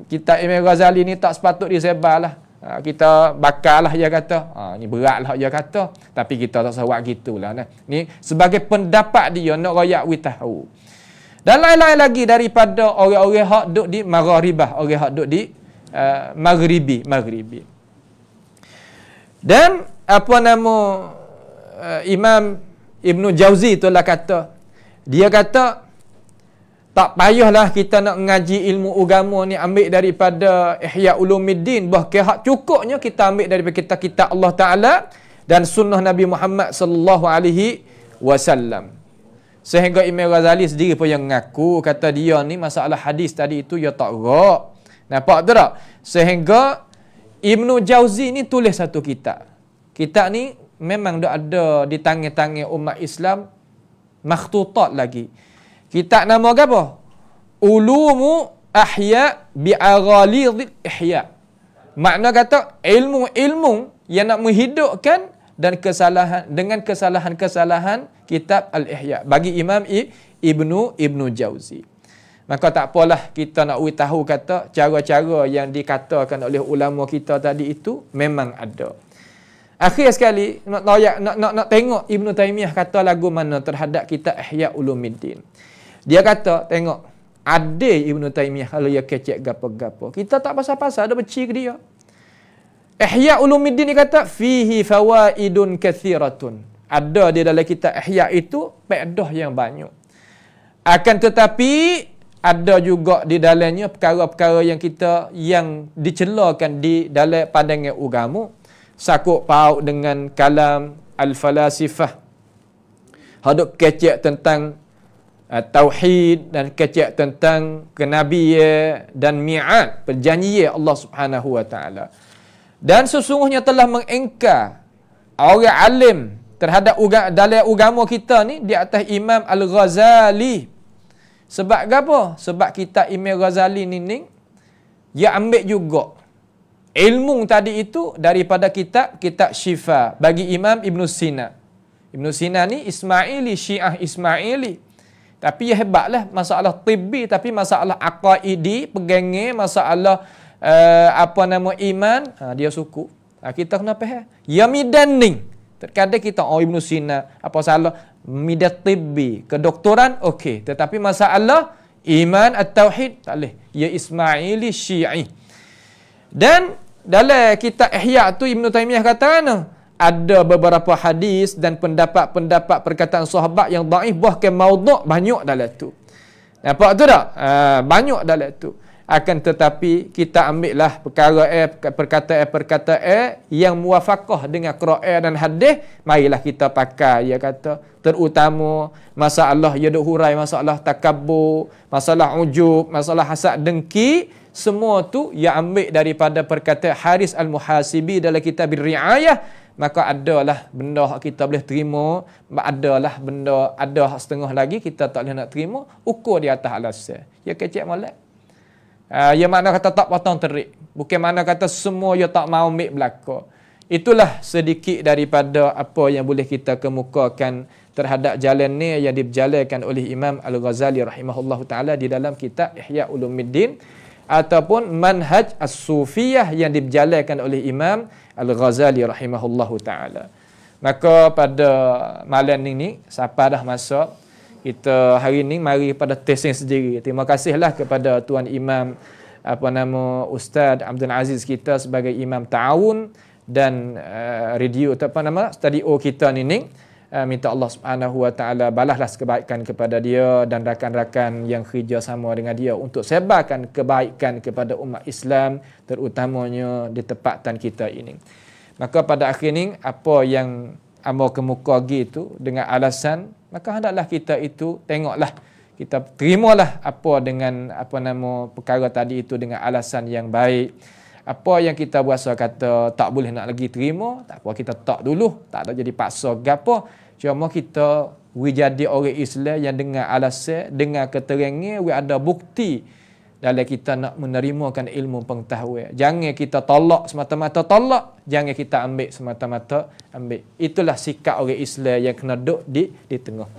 kita Imam Ghazali ni tak sepatut disebar lah. Kita bakar lah, dia kata. Ni berat lah, dia kata. Tapi kita tak sawak gitulah. Ni sebagai pendapat dia nak royak tahu. Dan lain-lain lagi daripada orang-orang hak duduk di Maghribah, orang hak duduk di Maghribi. Dan Imam Ibn Jauzi itulah kata, dia kata tak payahlah kita nak mengaji ilmu agama ni ambil daripada Ihya Ulumuddin, bahkan hak cukupnya kita ambil daripada kitab Allah Ta'ala dan sunnah Nabi Muhammad sallallahu alaihi wasallam. Sehingga Imam Ghazali sendiri pun yang mengaku, kata dia ni masalah hadis tadi itu ya tak rak. Nampak tu tak? Sehingga Ibnu Jauzi ni tulis satu kitab. Kitab ni memang dah ada di tangan-tangan umat Islam, makhtutat lagi. Kitab nama apa? Ulumu Ahya bi Aghalidh Ihya. Makna kata ilmu-ilmu yang nak menghidupkan dan kesalahan dengan kesalahan-kesalahan kitab Al-Ihya bagi Imam Ibnu Jauzi. Maka tak apalah kita nak tahu kata cara-cara yang dikatakan oleh ulama kita tadi itu memang ada. Akhir sekali nak tengok Ibnu Taimiyah kata lagu mana terhadap kitab Ihya Ulumuddin. Dia kata tengok ada Ibnu Taimiyah kalau dia kecek gapo-gapo. Kita tak pasal-pasal ada beci ke dia. Ihya Ulumuddin ni kata fihi fawaidun katsiratun. Ada di dalam kitab Ihya itu faedah yang banyak. Akan tetapi ada juga di dalamnya perkara-perkara yang dicelakan di dalam pandangan agama, sakut paut dengan kalam al-falasifah. Hadap kecek tentang tauhid dan kecek tentang kenabian dan mi'ad, perjanjian Allah Subhanahu wa taala. Dan sesungguhnya telah mengingkar orang alim terhadap dalam agama kita ni di atas Imam Al-Ghazali. Sebab apa? Sebab kitab Imam Ghazali ni dia ambil juga ilmu tadi itu daripada kitab Syifa bagi Imam Ibn Sina. Ibn Sina ni Ismaili, Syiah Ismaili. Tapi dia hebatlah masalah tibbi, tapi masalah aqaidi, pegangnya masalah iman, dia suku. Kita kena faham. Ya midaning. Terkadang kita Ibn Sina apa salah midat tibbi, kedoktoran okey, tetapi masalah iman at-tauhid tak boleh. Ya Ismaili Syi'i. Dan dalam kitab Ihya tu Ibn Taimiyah kata ada beberapa hadis dan pendapat-pendapat perkataan sahabat yang dhaif, bahkan maudhu' banyak dalam tu. Nampak tu tak? Banyak dalam tu. Akan tetapi kita ambillah perkataan yang muwafaqah dengan Quran dan hadis, marilah kita pakai. Dia kata terutama masalah ya duk hurai masalah takabbur, masalah ujub, masalah hasad dengki, semua tu ia ambil daripada perkataan Haris Al-Muhasibi dalam kitab Riayah. Maka adalah benda kita boleh terima, adalah benda ada setengah lagi kita tak boleh nak terima, ukur di atas alasan. Ya kecek molek. Ya makna kata tak potong terik. Bukan makna kata semua ya tak mau ambil belaka. Itulah sedikit daripada apa yang boleh kita kemukakan terhadap jalan ni yang diberjalankan oleh Imam Al-Ghazali rahimahullahu taala di dalam kitab Ihya Ulumuddin, ataupun manhaj as-sufiyah yang diberjalankan oleh Imam Al-Ghazali rahimahullahu taala. Maka pada malam ini siapa dah masa kita hari ini mari pada testing sendiri. Terima kasihlah kepada Tuan Imam Ustaz Abdul Aziz kita sebagai Imam Ta'awun dan studio kita ni. Minta Allah Subhanahu wa taala balaslah kebaikan kepada dia dan rakan-rakan yang kerja sama dengan dia untuk sebarkan kebaikan kepada umat Islam, terutamanya di tempatan kita ini. Maka pada akhir ini apa yang amo kemuka gitu dengan alasan, maka hendaklah kita itu tengoklah, kita terimalah apa dengan perkara tadi itu dengan alasan yang baik. Apa yang kita berasa kata tak boleh nak lagi terima, tak apa, kita tak dulu, tak ada jadi paksa gapo. Cuma kita jadi orang Islam yang dengan alasan, dengan keterangan, ada bukti dalam kita nak menerimakan ilmu pengetahuan. Jangan kita tolak semata-mata tolak, jangan kita ambil semata-mata ambil. Itulah sikap orang Islam yang kena duduk di tengah.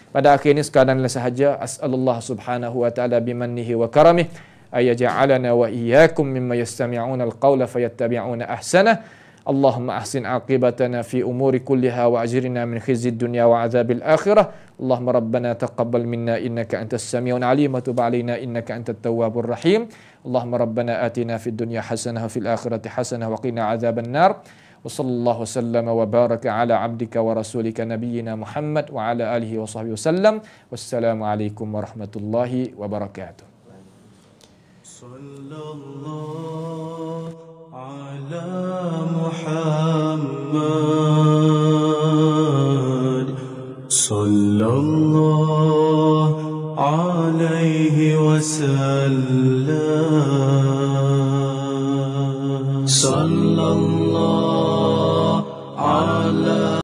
Pada akhir ini sekadar sahaja, as'alullah subhanahu wa ta'ala bimannihi wa karamih ayaj'alana wa iyyakum mimma yastami'una al-qawla fayattabi'una ahsanah. اللهم أحسن عاقبتنا في أمور كلها وأجرنا من خزي الدنيا وعذاب الآخرة. اللهم ربنا تقبل منا إنك أنت السميع العليم وتب علينا إنك أنت التواب الرحيم. اللهم ربنا آتنا في الدنيا حسنة وفي الآخرة حسنة وقنا عذاب النار. وصلى الله وسلم وبارك على عبدك ورسولك نبينا محمد وعلى آله وصحبه وسلم. والسلام عليكم ورحمة الله وبركاته. صلى الله على محمد صلى الله عليه وسلم.